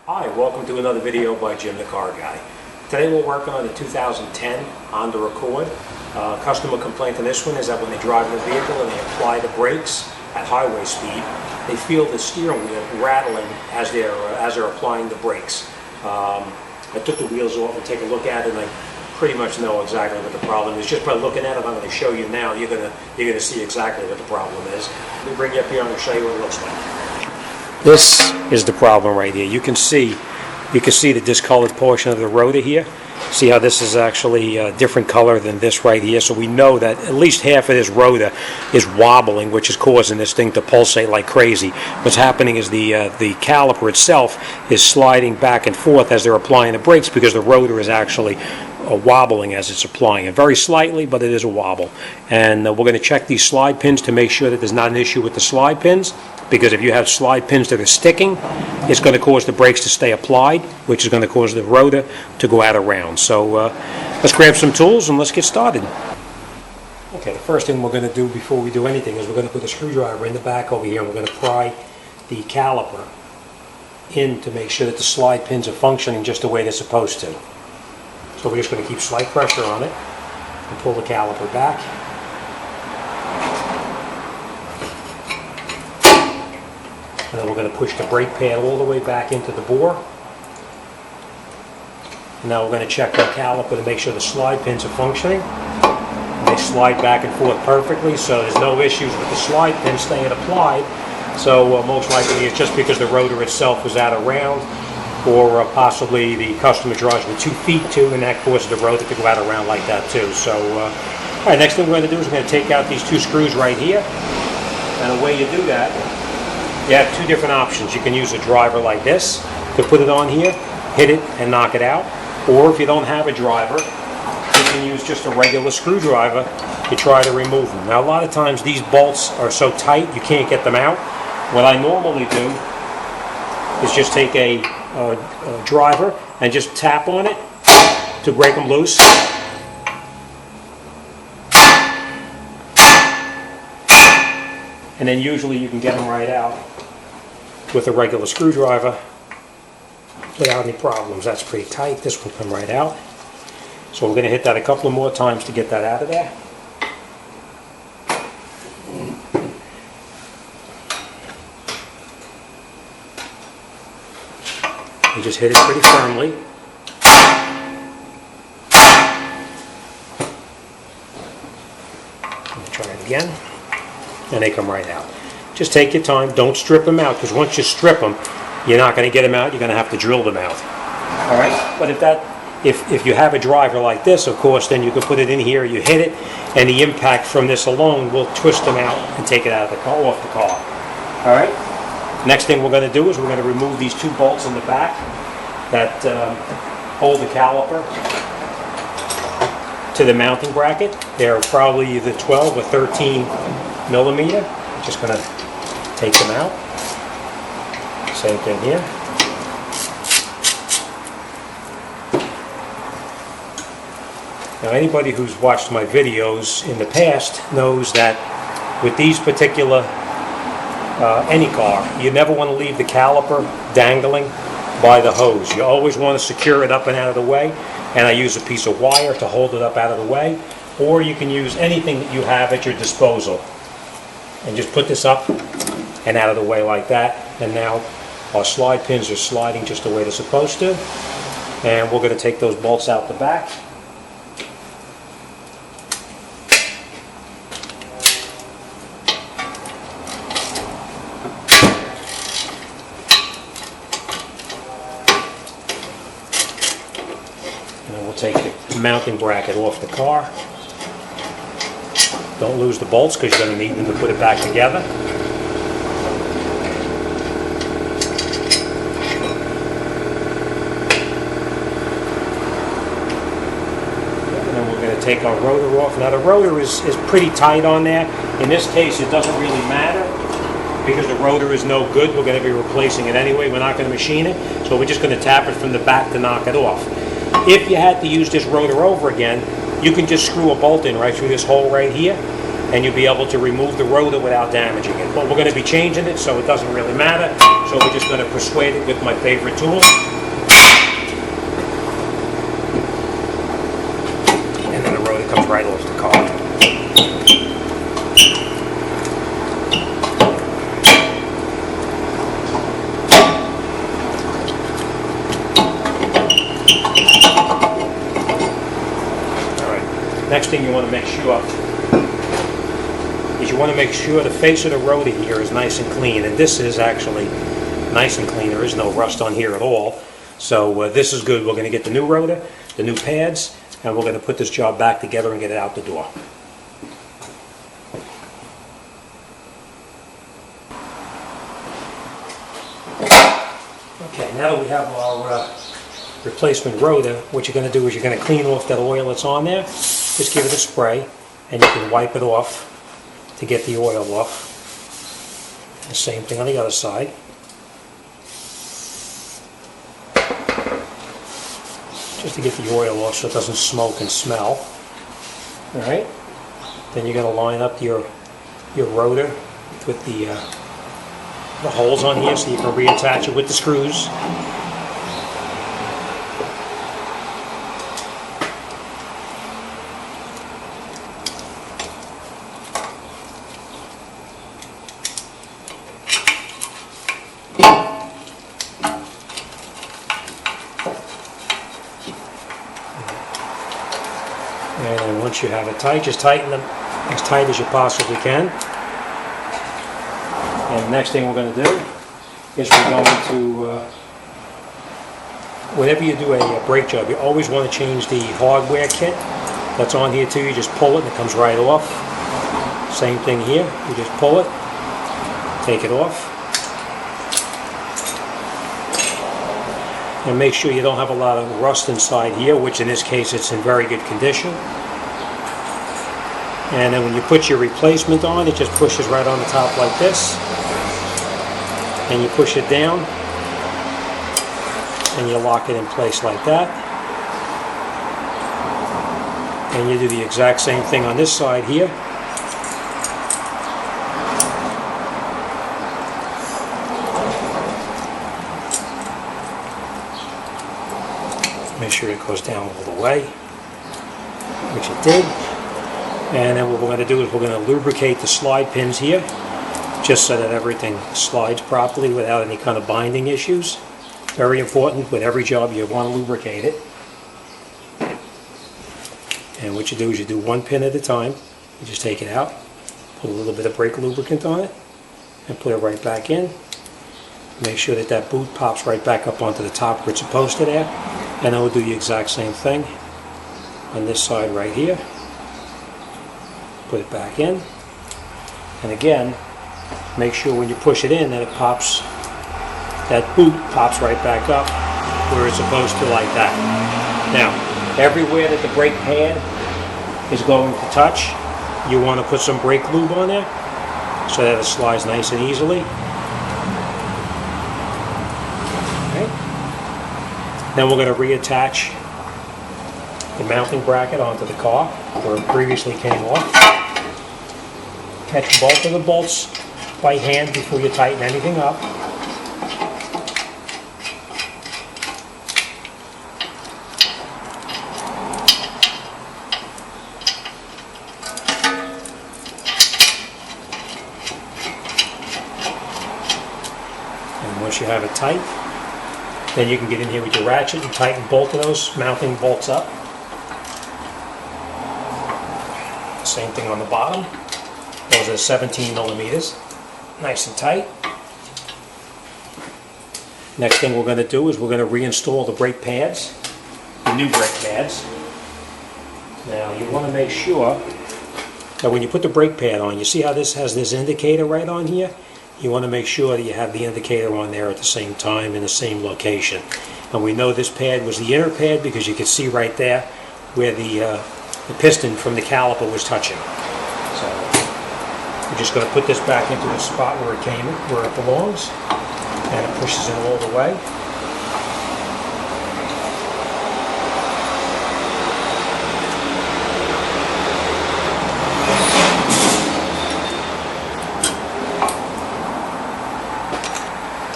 Hi, welcome to another video by Jimthecarguy. Today we're working on the 2010 Honda Accord. Customer complaint on this one is that when they drive the vehicle and they apply the brakes at highway speed, they feel the steering wheel rattling as they're applying the brakes. I took the wheels off and take a look at it, and I pretty much know exactly what the problem is. Just by looking at it, I'm going to show you now. You're going to see exactly what the problem is. Let me bring you up here and I'll show you what it looks like. This is the problem right here. You can see the discolored portion of the rotor here. See how this is actually a different color than this right here. So we know that at least half of this rotor is wobbling, which is causing this thing to pulsate like crazy. What's happening is the caliper itself is sliding back and forth as they're applying the brakes because the rotor is actually wobbling as it's applying it. Very slightly, but it is a wobble. And we're going to check these slide pins to make sure that there's not an issue with the slide pins, because if you have slide pins that are sticking, it's going to cause the brakes to stay applied, which is going to cause the rotor to go out of round. So let's grab some tools and let's get started. Okay, the first thing we're going to do before we do anything is we're going to put a screwdriver in the back over here and we're going to pry the caliper in to make sure that the slide pins are functioning just the way they're supposed to. So we're just going to keep slight pressure on it and pull the caliper back. And then we're going to push the brake pad all the way back into the bore. And now we're going to check the caliper to make sure the slide pins are functioning. And they slide back and forth perfectly, so there's no issues with the slide pins staying applied. So most likely it's just because the rotor itself was out of round, or possibly the customer drives with 2 feet too, and that causes the rotor to go out of round like that too. So, all right, next thing we're going to do is we're going to take out these 2 screws right here. And the way you do that, you have 2 different options. You can use a driver like this to put it on here, hit it and knock it out. Or if you don't have a driver, you can use just a regular screwdriver to try to remove them. Now a lot of times these bolts are so tight you can't get them out. What I normally do is just take a driver and just tap on it to break them loose. And then usually you can get them right out with a regular screwdriver without any problems. That's pretty tight. This will come right out. So we're going to hit that a couple of more times to get that out of there. You just hit it pretty firmly. Try it again. And they come right out. Just take your time. Don't strip them out, because once you strip them, you're not going to get them out. You're going to have to drill them out. All right. But if you have a driver like this, of course, then you can put it in here. You hit it, and the impact from this alone will twist them out and take it out of the car, off the car. All right. Next thing we're going to do is we're going to remove these 2 bolts in the back that hold the caliper to the mounting bracket. They're probably either 12 or 13 millimeter. I'm just going to take them out. Same thing here. Now anybody who's watched my videos in the past knows that with these particular any car, you never want to leave the caliper dangling by the hose. You always want to secure it up and out of the way, and I use a piece of wire to hold it up out of the way, or you can use anything that you have at your disposal and just put this up and out of the way like that. And now our slide pins are sliding just the way they're supposed to, and we're going to take those bolts out the back. And then we'll take the mounting bracket off the car. Don't lose the bolts, because you're going to need them to put it back together. And then we're going to take our rotor off. Now the rotor is pretty tight on there. In this case it doesn't really matter, because the rotor is no good. We're going to be replacing it anyway. We're not going to machine it. So we're just going to tap it from the back to knock it off. If you had to use this rotor over again, you can just screw a bolt in right through this hole right here, and you'll be able to remove the rotor without damaging it. But we're going to be changing it, so it doesn't really matter. So we're just going to persuade it with my favorite tool. And then the rotor comes right off the car. Next thing you want to make sure is you want to make sure the face of the rotor here is nice and clean, and this is actually nice and clean. There is no rust on here at all, so this is good. We're going to get the new rotor, the new pads, and we're going to put this job back together and get it out the door. Okay, now that we have our replacement rotor, what you're going to do is you're going to clean off that oil that's on there. Just give it a spray, and you can wipe it off to get the oil off. The same thing on the other side. Just to get the oil off so it doesn't smoke and smell. Alright? Then you're going to line up your rotor with the holes on here so you can reattach it with the screws. And then once you have it tight, just tighten them as tight as you possibly can. And the next thing we're going to do is we're going to, whenever you do a brake job, you always want to change the hardware kit that's on here too. You just pull it and it comes right off. Same thing here, you just pull it, take it off. And make sure you don't have a lot of rust inside here, which in this case it's in very good condition. And then when you put your replacement on, it just pushes right on the top like this. And you push it down, and you lock it in place like that. And you do the exact same thing on this side here. Make sure it goes down all the way, which it did. And then what we're going to do is we're going to lubricate the slide pins here, just so that everything slides properly without any kind of binding issues. Very important, with every job you want to lubricate it. And what you do is you do one pin at a time. You just take it out, put a little bit of brake lubricant on it, and put it right back in. Make sure that that boot pops right back up onto the top where it's supposed to there. And then we'll do the exact same thing on this side right here. Put it back in. And again, make sure when you push it in that it pops, that boot pops right back up where it's supposed to, like that. Now, everywhere that the brake pad is going to touch, you want to put some brake lube on there so that it slides nice and easily. Then we're going to reattach the mounting bracket onto the car where it previously came off. Catch both of the bolts by hand before you tighten anything up. And once you have it tight, then you can get in here with your ratchet and tighten both of those mounting bolts up. Same thing on the bottom. Those are 17 millimeters. Nice and tight. Next thing we're going to do is we're going to reinstall the brake pads, the new brake pads. Now you want to make sure that when you put the brake pad on, you see how this has this indicator right on here? You want to make sure that you have the indicator on there at the same time in the same location. And we know this pad was the inner pad because you can see right there where the piston from the caliper was touching. So we're just going to put this back into the spot where it came, where it belongs, and it pushes it all the way.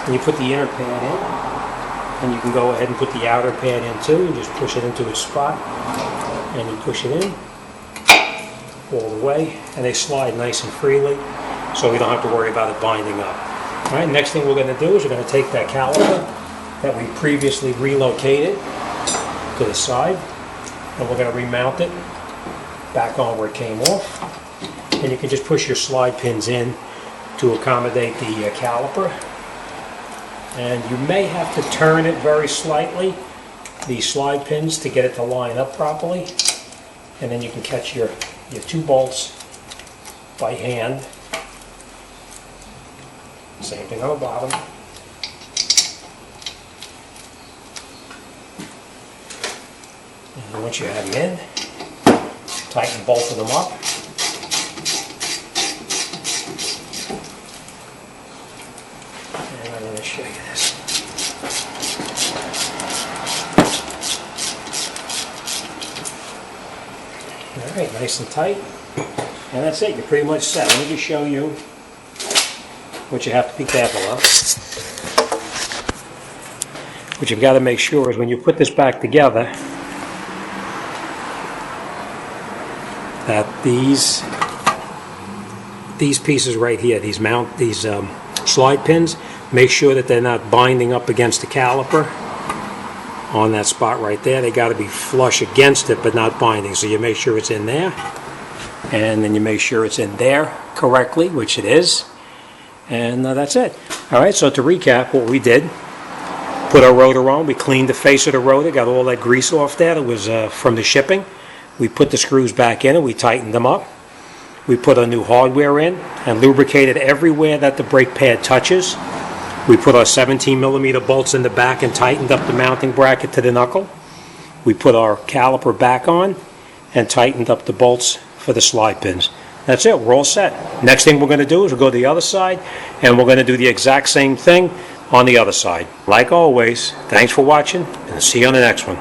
And you put the inner pad in, and you can go ahead and put the outer pad in too, and just push it into its spot, and you push it in all the way, and they slide nice and freely, so we don't have to worry about it binding up. All right, next thing we're going to do is we're going to take that caliper that we previously relocated to the side, and we're going to remount it back on where it came off. And you can just push your slide pins in to accommodate the caliper. And you may have to turn it very slightly, the slide pins, to get it to line up properly. And then you can catch your 2 bolts by hand. Same thing on the bottom. And once you have them in, tighten both of them up. And I'm going to show you this. Alright, nice and tight. And that's it, you're pretty much set. Let me just show you what you have to be careful of. What you've got to make sure is when you put this back together, that these pieces right here, these slide pins, make sure that they're not binding up against the caliper on that spot right there. They got to be flush against it but not binding. So you make sure it's in there, and then you make sure it's in there correctly, which it is, and that's it. Alright, so to recap what we did: put our rotor on, we cleaned the face of the rotor, got all that grease off there that was from the shipping. We put the screws back in and we tightened them up. We put a new hardware in and lubricated everywhere that the brake pad touches. We put our 17mm bolts in the back and tightened up the mounting bracket to the knuckle. We put our caliper back on and tightened up the bolts for the slide pins. That's it, we're all set. Next thing we're going to do is we'll go to the other side, and we're going to do the exact same thing on the other side. Like always, thanks for watching, and see you on the next one.